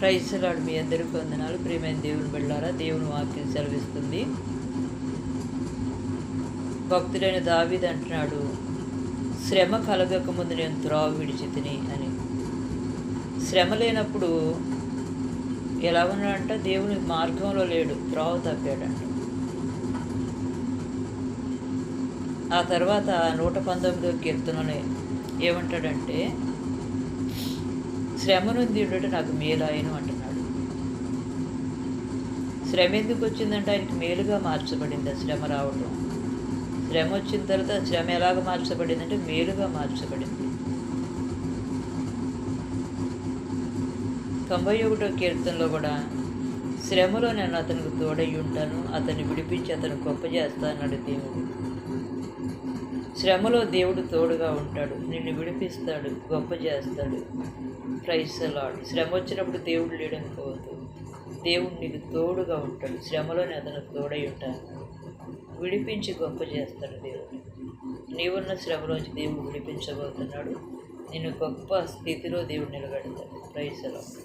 Praise lord. మీ అందరికీ వందనాలు. ప్రియమైన దేవుని బిడ్డలారా, దేవుని వాక్యం సెలవిస్తుంది. భక్తుడైన దావీదు అంటున్నాడు, శ్రమ కలగకముందు నేను త్రోవ విడిచి తిని అని. శ్రమ లేనప్పుడు ఎలా ఉన్నాడంట? దేవుని మార్గంలో లేడు, త్రోవ తప్పాడంట. ఆ తర్వాత 119వ కీర్తనలో ఏమంటాడంటే, శ్రమ నుండి ఉండటం నాకు మేలాయను అంటున్నాడు. శ్రమ ఎందుకు వచ్చిందంటే ఆయనకి మేలుగా మార్చబడింది. ఆ శ్రమ రావటం, శ్రమ వచ్చిన తర్వాత శ్రమ ఎలాగ మార్చబడిందంటే మేలుగా మార్చబడింది. 91వ కీర్తనలో కూడా శ్రమలో నేను అతనికి తోడై ఉంటాను, అతన్ని విడిపించి అతను గొప్ప చేస్తా అన్నాడు దేవుడు. శ్రమలో దేవుడు తోడుగా ఉంటాడు, నిన్ను విడిపిస్తాడు, గొప్ప చేస్తాడు. Praise the Lord. శ్రమ వచ్చినప్పుడు దేవుడు లేడనుకోవద్దు, దేవుడు నీకు తోడుగా ఉంటాడు. శ్రమలోనే అతను తోడై ఉంటాను, విడిపించి గొప్ప చేస్తాడు దేవుడు. నీవున్న శ్రమలోంచి దేవుడు విడిపించబోతున్నాడు, నిన్ను గొప్ప స్థితిలో దేవుడు నిలబెడతాడు. Praise the lord.